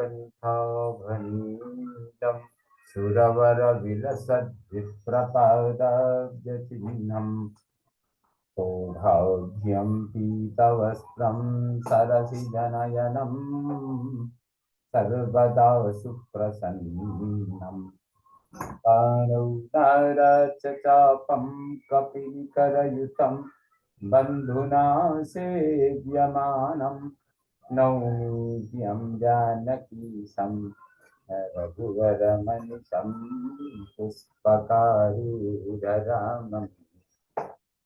कंठाभनीडं सुरवर विलसद्विप्रपादाब्जचिह्नम् सौभाग्यं पीतवस्त्रं सरसिजनयनं सर्वदा सुप्रसन्नम् पाणौ नारचचापं कपिकरयुतं बन्धुना सेव्यमानं नौमीद्यं जानकीशं रघुवरमनिशं पुष्पकारूररामम्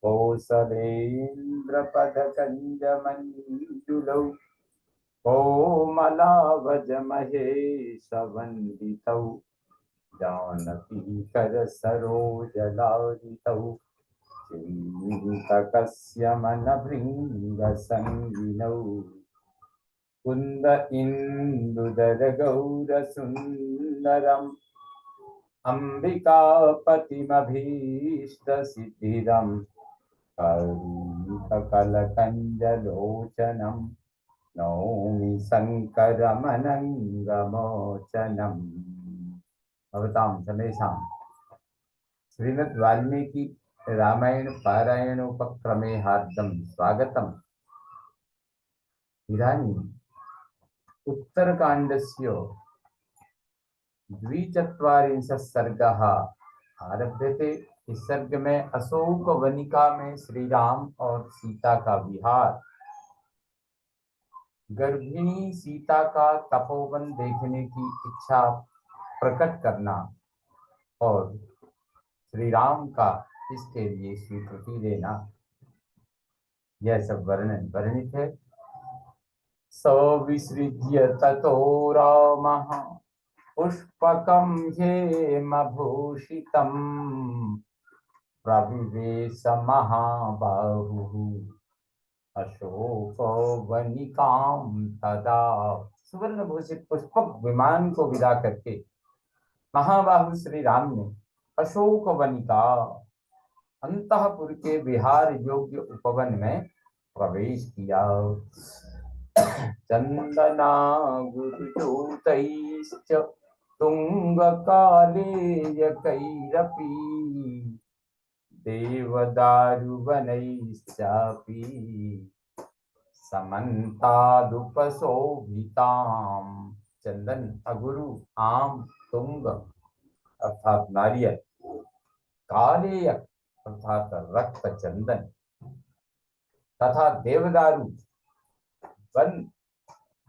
कौसलेन्द्रपदकञ्जमण्डुलौ कोमलावजमहेशवन्दितौ जानकीकरसरोजलालितौ चिन्तकस्य मनभृङ्गसङ्गिनौ कुन्द इन्दुदरगौरसुन्दरम् अम्बिकापतिमभीष्टसिद्धिदम् करुणिककलकञ्जलोचनं नौमि शङ्करमनङ्गमोचनम्। भवतां समेषां श्रीमद् वाल्मीकि रामायण पारायणोपक्रमे हार्दं स्वागतम्। इदानीम् उत्तरकाण्डस्य 24 सर्गः आरभ्यते। इस सर्ग में अशोक वनिका में श्री राम और सीता का विहार, गर्भिणी सीता का तपोवन देखने की इच्छा प्रकट करना और श्री राम का इसके लिए स्वीकृति देना, यह सब वर्णित है। सविसृज्य ततो रामः पुष्पकं हेमभूषितम् प्रविवेश महाबाहुः अशोक वनिकां तदा। सुवर्ण भूषित पुष्पक विमान को विदा करके महाबाहु श्री राम ने अशोक वनिका अंतःपुर के विहार योग्य उपवन में प्रवेश किया। चंदना गुरुजोतैश्च तुंगकालेयकैरपि देवदारुवनैश्चापि समन्तादुपशोभिताम्। चंदन, अगुरु, आम, तुंग अर्थात नारियल, कालेय अर्थात रक्त चंदन तथा देवदारू वन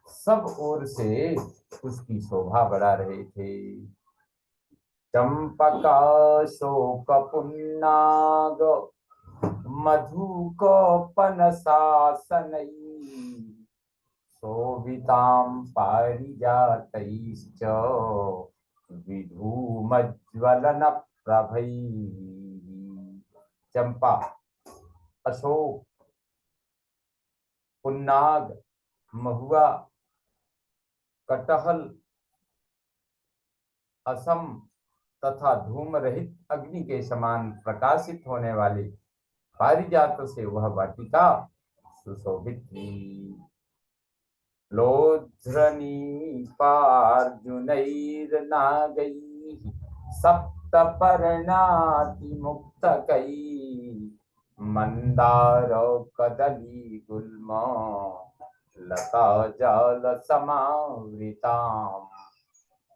सब ओर से उसकी शोभा बढ़ा रहे थे। चंपका शोक पुन्नाग मधुकोपनशासनै शोभितां पारिजातैश्च विधूमज्वलन प्रभै। चंपा, अशोक, पुन्नाग, महुआ, कटहल, असम तथा धूम रहित अग्नि के समान प्रकाशित होने वाले पारिजात से वह वाटिका सुशोभित थी। लोध्रनीपार्जुनैर्नागैः सप्तपर्णातिमुक्तकैः मंदार कदली गुल्म लता जाल समावृताम्।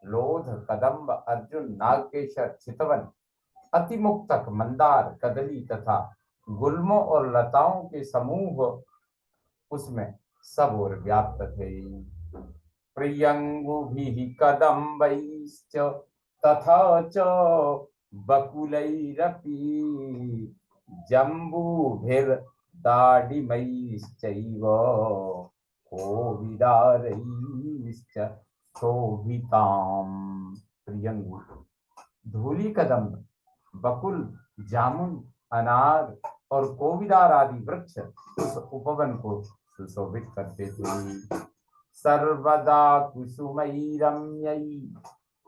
लोध, कदम्ब, अर्जुन, नागकेशर, चितवन, अतिमुक्तक, मंदार, कदली तथा गुल्मों और लताओं के समूह उसमें सब ओर व्याप्त थे। प्रियंगुभिः कदम्बैश्च तथा च बकुलैरपि जम्बूभिर्दाडिमैश्चैव कोविदारैश्च शोभिताम्। प्रियंगु, धूली कदम्ब, बकुल, जामुन, अनार और कोविदार आदि वृक्ष उस उपवन को सुशोभित करते थे। सर्वदा कुसुमैरम्यै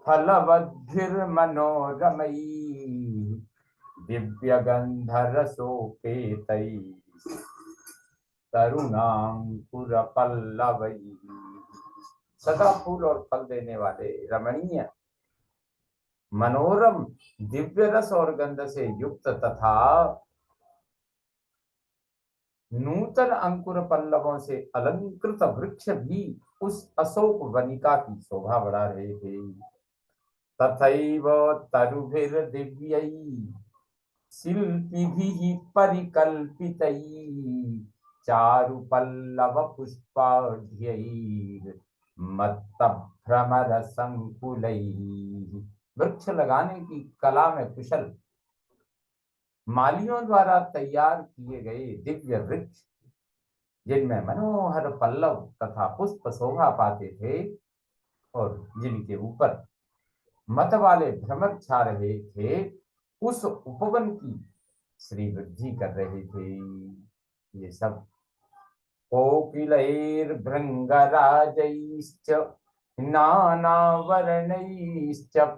फलवद्भिर्मनोरमै दिव्यगन्धरसोपेतै तरुणाङ्कुरपल्लवै। सदा फूल और फल देने वाले रमणीय मनोरम दिव्य रस और गंध से युक्त तथा नूतन अंकुर पल्लवों से अलंकृत वृक्ष भी उस अशोक वनिका की शोभा बढ़ा रहे थे। तथैव तरुभिर्दिव्यै शिल्पिभिः परिकल्पितैः चारुपल्लवपुष्पाढ्यैर्मत्तभ्रमरसङ्कुलैः। वृक्ष लगाने की कला में कुशल मालियों द्वारा तैयार किए गए दिव्य वृक्ष, जिनमें मनोहर पल्लव तथा पुष्प शोभा पाते थे और जिनके ऊपर मत वाले भ्रमर छा रहे थे, उस उपवन की श्री वृद्धि कर रहे थे। ये सब कोकिलैर्भृङ्गराजैश्च नानावर्णैश्च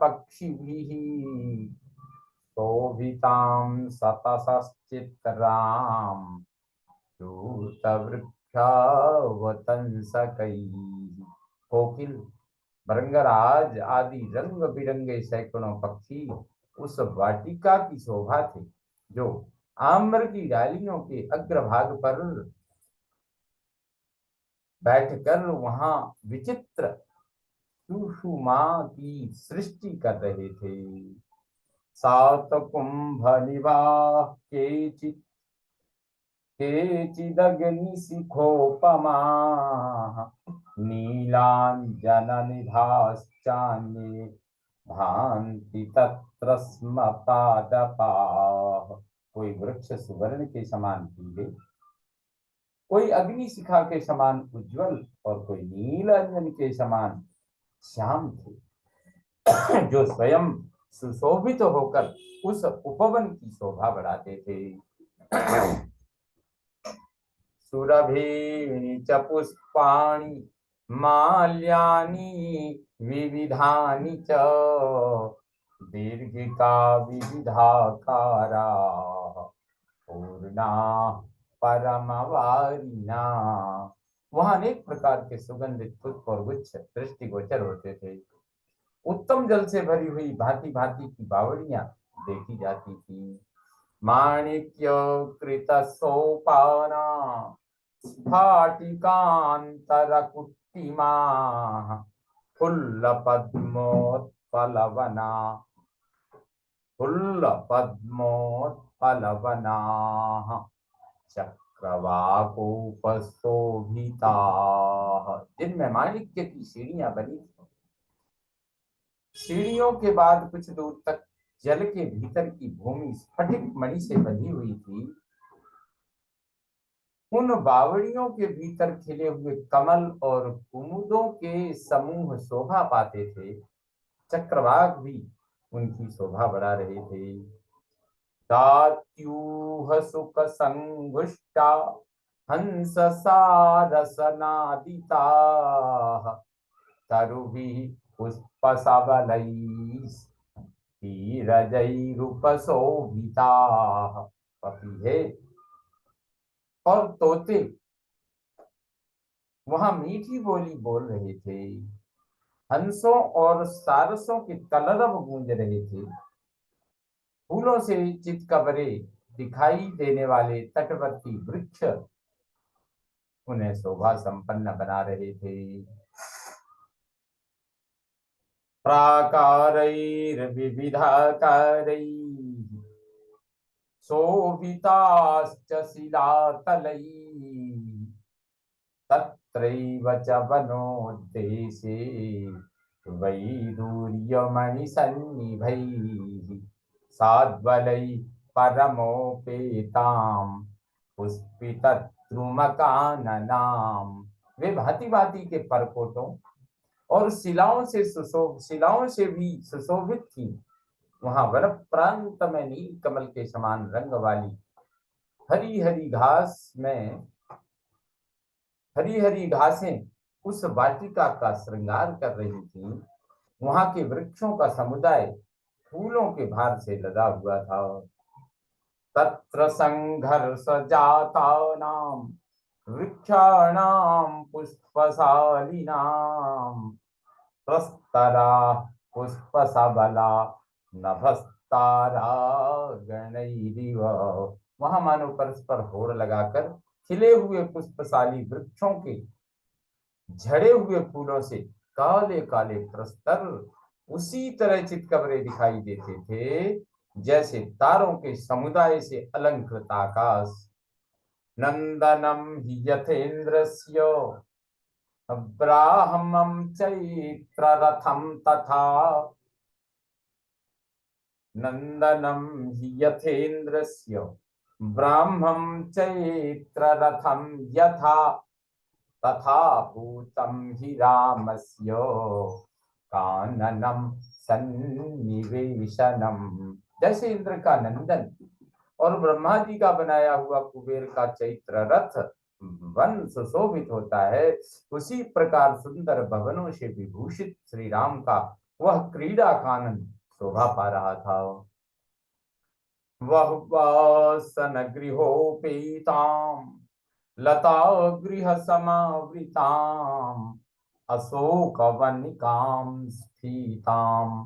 पक्षिभिः शोभितां सतसश्चित्रां दूतवृक्षावतंसकैः। कोकिल, भृंगराज आदि रंग बिरंगे सैकड़ों पक्षी उस वाटिका की शोभा थे, जो आम्र की डालियों के अग्रभाग पर बैठकर वहां विचित्र सुषुमा की सृष्टि कर रहे थे। सात कुंभ निवाह केचित् केचिदग्निशिखोपमा नीलाञ्जननिभाश्चान्ये भान्ति तत्र स्म पादपाः। कोई वृक्ष सुवर्ण के समान पीले, कोई अग्नि शिखा के समान उज्जवल और कोई नील अंजन के समान श्याम थे, जो स्वयं सुशोभित होकर उस उपवन की शोभा बढ़ाते थे। सुरभीनि च पुष्पाणि माल्यानि विविधानि च दीर्घिका विविधाकारा पूर्णा परमवारिणा। वहां अनेक प्रकार के सुगंधित पुष्प और गुच्छ दृष्टिगोचर होते थे। उत्तम जल से भरी हुई भांति भांति की बावड़ियां देखी जाती थी। माणिक्य कृत सोपाना स्फाटिकांतरकुट्टिमा फुल्ल पद्मोत्पलवना चक्रवाकोपशोभिता, जिनमें माणिक्य की सीढ़ियां बनी थी। सीढ़ियों के बाद कुछ दूर तक जल के भीतर की भूमि स्फटिक मणि से बंधी हुई थी। उन बावड़ियों के भीतर खिले हुए कमल और कुमुदों के समूह शोभा पाते थे। चक्रवाक भी उनकी शोभा बढ़ा रहे थे। दात्यूह सुख संगुष्टा हंस सारसनादिता तरुभिः पुष्पसबलैः पपीहे और तोते वहां मीठी बोली बोल रहे थे। हंसों और सारसों के कलरव गूंज रहे थे। फूलों से चितकबरे दिखाई देने वाले तटवर्ती वृक्ष उन्हें शोभा संपन्न बना रहे थे। प्राकारैर्विविधाकारैः शोभिताश्च शिलातलैः तत्रैव च वनोद्देशे वैदूर्यमणिसन्निभैः साद्वलैः परमोपेतां पुष्पितद्रुमकाननां। वे भांति भांति के परकोटों और शिलाओं से भी सुशोभित थी। वहां वन प्रांत में नील कमल के समान रंग वाली हरी हरी घासें उस वाटिका का श्रृंगार कर रही थी। वहां के वृक्षों का समुदाय फूलों के भार से लदा हुआ था। तत्र संघर्ष जातानां वृक्षाणां पुष्पशालिनां प्रस्तरा पुष्पसबला नभस्तारा गणैरिव। वहां मानो परस्पर होड़ लगाकर खिले हुए पुष्पशाली वृक्षों के झड़े हुए फूलों से काले काले प्रस्तर उसी तरह चितकबरे दिखाई देते थे जैसे तारों के समुदाय से अलंकृत आकाश। नंदनम हि यथेन्द्रस्य ब्राह्मं चैत्ररथं तथा। नंदनम हि यथेन्द्रस्य ब्राह्मं चैत्ररथं यथा तथा भूतं हि रामस्य काननम सन्निवेशनम। जैसे इंद्र का नंदन और ब्रह्मा जी का बनाया हुआ कुबेर का चैत्र रथ वन सुशोभित होता है, उसी प्रकार सुंदर भवनों से विभूषित श्री राम का वह क्रीड़ा कानन शोभा पा रहा था। वह वासन गृहोपेताम लता गृह समावृताम अशोक वनिकां स्फीताम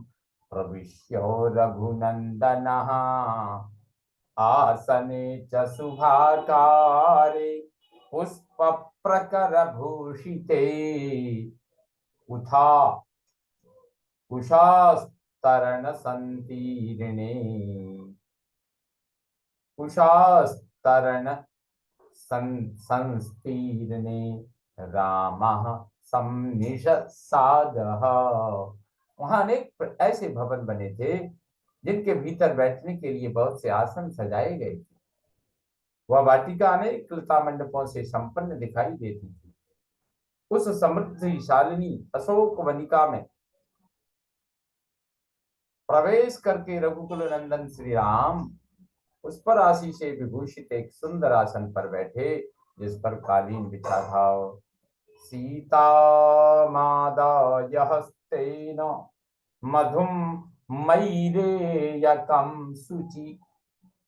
प्रविश्य रघुनंदनः आसने च शुभाकारे पुष्प प्रकर भूषिते उथा कुशास्तरण संतीर्णे। कुशास्तरण संस्तीर्णे रामः सम्निषसादः। वहां अनेक ऐसे भवन बने थे जिनके भीतर बैठने के लिए बहुत से आसन सजाए गए थे। वह वाटिका अनेक लता मंडपों से संपन्न दिखाई देती थी। उस समृद्धिशालिनी अशोक वनिका में प्रवेश करके रघुकुल नंदन श्री राम उस पर आशी से विभूषित एक सुंदर आसन पर बैठे जिस पर कालीन बिछा था। सीता मादाय हस्तेन मधुम मयिरेयकं शुचि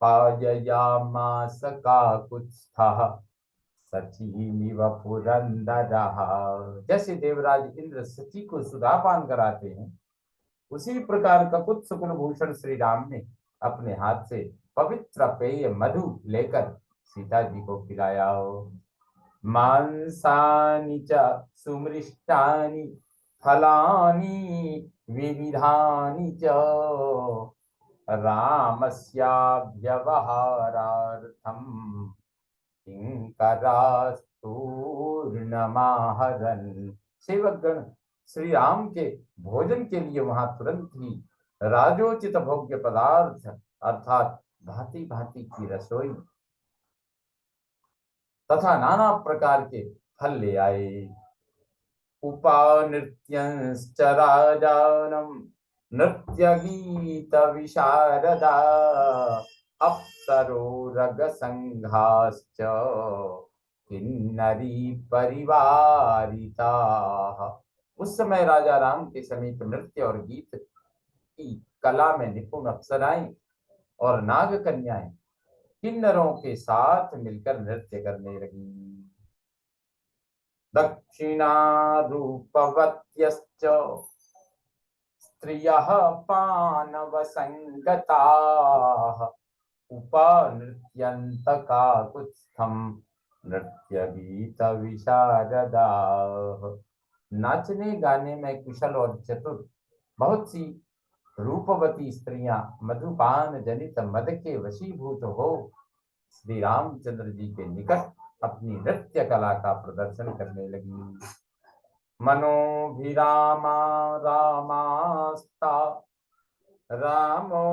पाययामास काकुत्स्थः सचीमिव पुरंदरः। जैसे देवराज इंद्र सची को सुधापान कराते हैं, उसी प्रकार ककुत्स कुलभूषण श्री राम ने अपने हाथ से पवित्र पेय मधु लेकर सीता जी को पिलाया। मांसानि च सुमृष्टानि फलानि विविधानि च रामस्याभ्यवहारार्थं किंकरास्तूर्णमाहरन्। सेवकगण श्री राम के भोजन के लिए वहां तुरंत ही राजोचित भोग्य पदार्थ अर्थात भांति भांति की रसोई तथा नाना प्रकार के फल ले आए। उपानृत्यंश्च राजानम् नृत्य गीत विशारदा अप्सरो रग संघाश्च किन्नरी परिवारिता। उस समय राजा राम के समीप नृत्य और गीत की कला में निपुण अप्सराएं और नाग कन्याएं किन्नरों के साथ मिलकर नृत्य करने लगी। दक्षिणारूपवत्यश्च स्त्रियः पानवसंगताः उपनृत्यन्त काकुत्स्थं नृत्य गीत विशारदाः। नाचने गाने में कुशल और चतुर बहुत सी रूपवती स्त्रियां मधुपान जनित मद के वशीभूत हो श्री रामचंद्र जी के निकट अपनी नृत्य कला का प्रदर्शन करने लगी। मनोभिरामा रामास्ता रामो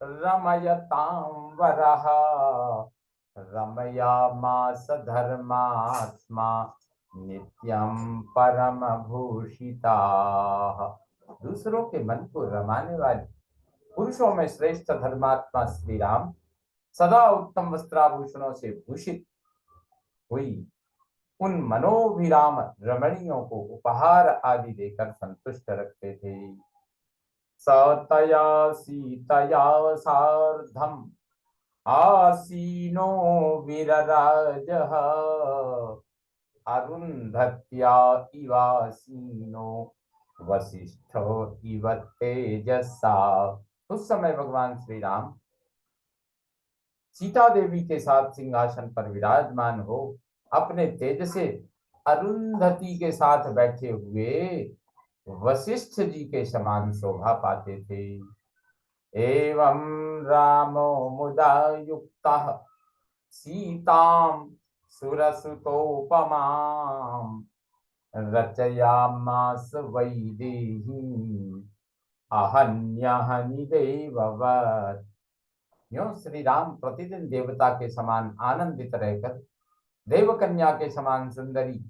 रमयतां वरः रमयामास धर्मात्मा नित्यं परम भूषिता। दूसरों के मन को रमाने वाले पुरुषों में श्रेष्ठ धर्मात्मा श्री राम सदा उत्तम वस्त्राभूषणों से भूषित हुई उन मनोभिराम रमणियों को उपहार आदि देकर संतुष्ट रखते थे। सतया सीतया सार्धम आसीनो विरराजः अरुन्धत्या इवासीनो वसिष्ठो इव तेजसा। उस समय भगवान श्री राम सीता देवी के साथ सिंहासन पर विराजमान हो अपने तेज से अरुंधति के साथ बैठे हुए वशिष्ठ जी के समान शोभा पाते थे। एवं रामो मुदा युक्तः सीतां सुरसुतोपमां रचयामास वैदेही अहन्यहनि देववत्। यूं श्री राम प्रतिदिन देवता के समान आनंदित रहकर देवकन्या के समान सुंदरी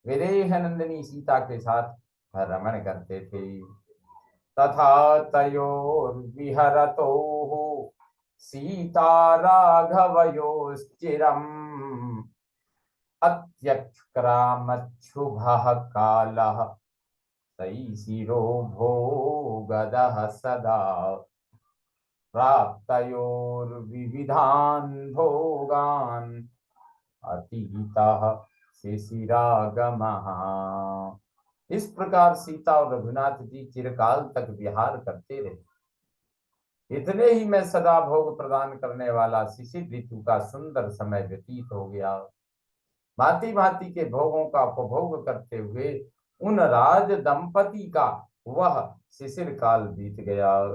विदेह नंदिनी सीता के साथ रमण करते थे। तथा तयोर्विहरतो सीता राघवयोश्चिरम् अत्यक्रामच्छुभः कालः सैशिरो भोगदः सदा प्राप्तयोर्विविधान् भोगान् अतीतः शिशिरागमः। इस प्रकार सीता और रघुनाथ जी चिरकाल तक विहार करते रहे। इतने ही में सदा भोग प्रदान करने वाला शिशिर ऋतु का सुंदर समय व्यतीत हो गया। भांति भांति के भोगों का उपभोग करते हुए उन राज दंपति का वह शिशिर काल बीत गया।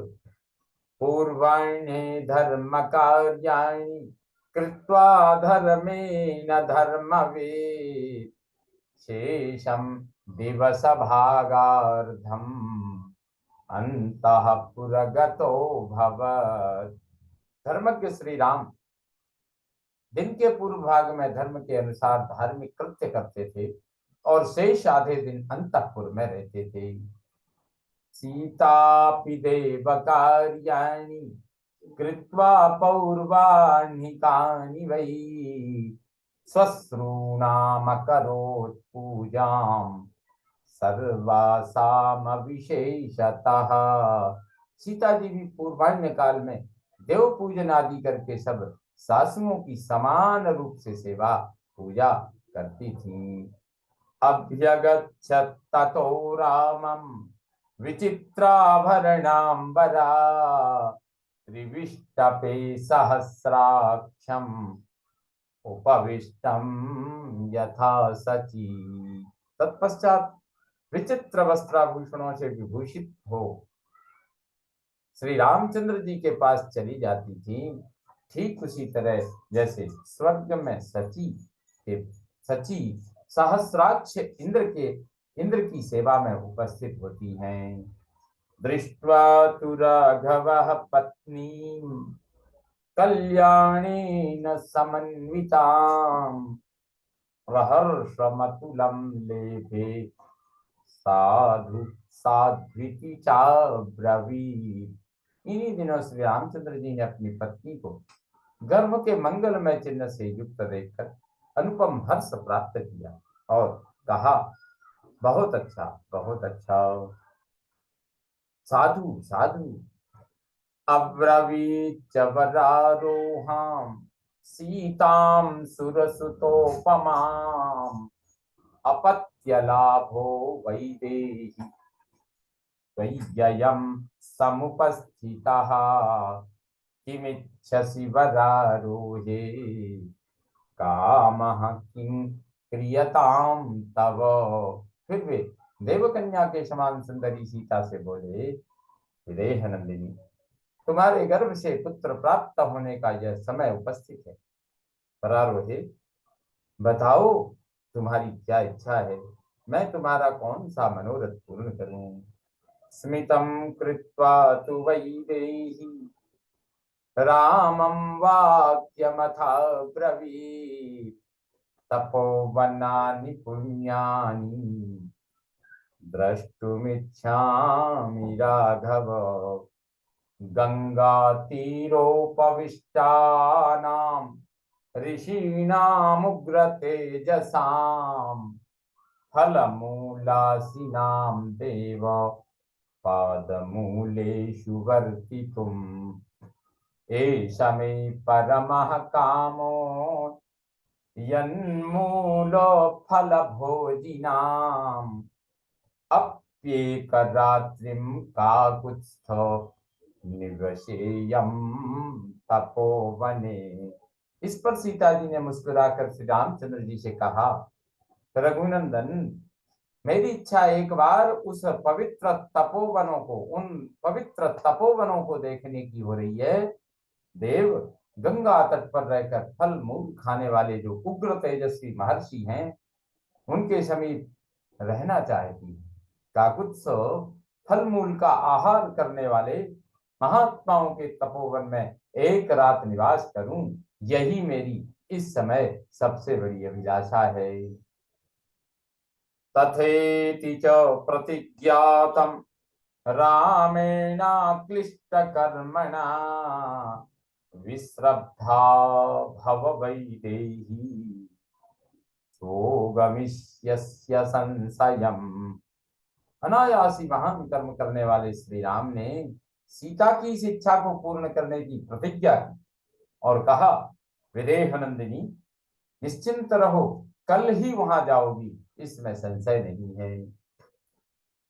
पूर्वाण्ये धर्म कार्याणि कृत्वा धर्मेण धर्मवेत् शेषम दिवस भागार्धम अंतःपुरगतो भवत्। धर्मज्ञ श्री राम दिन के पूर्व भाग में धर्म के अनुसार धार्मिक कृत्य करते थे और शेष आधे दिन अंतःपुर में रहते थे। सीतापि देव कार्याणि कृत्वा पौर्वाणिकानि वै श्वश्रूणामकरोत् पूजाम् सर्वासाम विशेषतः। सीता जी भी पूर्वाण्य काल में देव पूजन आदि करके सब सासुओं की समान रूप से सेवा पूजा करती थीं। अभ्यगच्छत् ततो रामं विचित्राभरणाम्बरा त्रिविष्टपे सहस्राक्षम् उपविष्टम यथा सची। तत्पश्चात विचित्र वस्त्राभूषणों से विभूषित हो श्री रामचंद्र जी के पास चली जाती थी, ठीक उसी तरह जैसे स्वर्ग में सची सहस्राक्ष इंद्र की सेवा में उपस्थित होती हैं। दृष्ट्वा तु राघवः पत्नीं कल्याणेन समन्विताम् प्रहर्षमतुलं लेभे साधु साध्विति चाब्रवीत्। इन्हीं दिनों श्री रामचंद्र जी ने अपनी पत्नी को गर्भ के मंगलमय चिन्ह से युक्त देखकर अनुपम हर्ष प्राप्त किया और कहा, बहुत अच्छा बहुत अच्छा। साधु साधु अब्रवीच्च वरारोहां सीतां सुरसुतोपमाम् अपत्यलाभो वैदेही त्वय्ययं समुपस्थितः किमिच्छसि वरारोहे कामः किं क्रियतां तव। फिर वे देवकन्या के समान सुंदरी सीता से बोले, विदेह नंदिनी, तुम्हारे गर्भ से पुत्र प्राप्त होने का यह समय उपस्थित है। वरारोहे, बताओ तुम्हारी क्या इच्छा है, मैं तुम्हारा कौन सा मनोरथ पूर्ण करूं। स्मितं कृत्वा तु वैदेही रामं वाक्यमथा ब्रवीत् तपोवनानि पुण्यानि द्रष्टुमिच्छामि राघव गंगातीरोपविष्टानां ऋषीणामुग्रतेजसां फलमूलासिनां देव पादमूलेषु वर्तितुम्। एष मे परमः कामो यन्मूलो फलभोजिनाम् अप्येकरात्रिं काकुत्स्थो निवसेयं तपोवने। इस पर सीता जी ने मुस्कुराकर श्री रामचंद्र जी से कहा, रघुनंदन, मेरी इच्छा एक बार उस पवित्र तपोवनों को, उन पवित्र तपोवनों को देखने की हो रही है। देव गंगा तट पर रहकर फल मूल खाने वाले जो उग्र तेजस्वी महर्षि हैं, उनके समीप रहना चाहती है। काकुत्सो फल मूल का आहार करने वाले महात्माओं के तपोवन में एक रात निवास करूं, यही मेरी इस समय सबसे बड़ी अभिलाषा है। तथेति च प्रतिज्ञातम् रामेणाक्लिष्टकर्मणा विश्रब्धा भव वैदेही सोगमिष्यस्य संशयम्। अनायासी महान कर्म करने वाले श्री राम ने सीता की इस इच्छा को पूर्ण करने की प्रतिज्ञा की और कहा, विदेह नंदिनी, निश्चिंत रहो, कल ही वहां जाओगी, इसमें संशय नहीं है।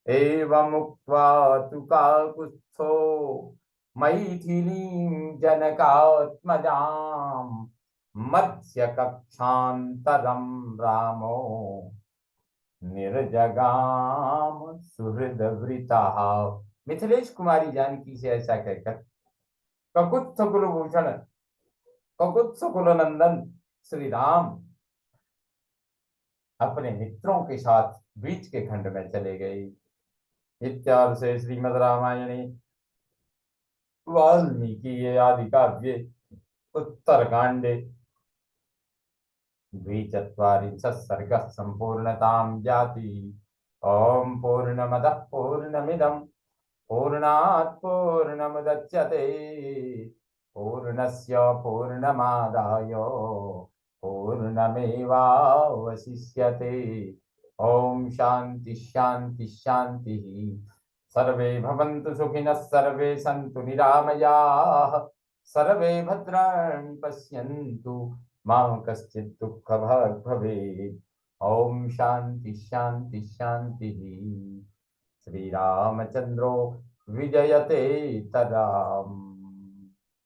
एवमुक्त्वा तु काकुत्स्थो मैथिलीं जनकात्मजां मत्स्य कक्षान्तरं रामो निर्जगाम सुहृद वृता। मिथिलेश कुमारी जानकी से ऐसा कहकर ककुत्थ कुलभूषण, ककुत्थ कुलनंदन श्री राम अपने मित्रों के साथ बीच के खंड में चले गए। इत्यादि से श्रीमद् रामायणे वाल्मीकि आदि काव्ये उत्तरकांडे द्विचत्वारिंशः सर्गः सम्पूर्णतां याति। ओम पूर्णमदः पूर्णमिदं पूर्णात् पूर्णमुदच्यते पूर्णस्य पूर्णमादाय पूर्णमेवावशिष्यते। ओम शांति शांति शांति। सर्वे भवन्तु सुखिनः, सर्वे सन्तु निरामयाः, सर्वे भद्राणि पश्यन्तु मा कश्चित् दुःखभाग् भवेत्। ओम शांति शांति शांति। श्री रामचंद्रो विजयते तदा।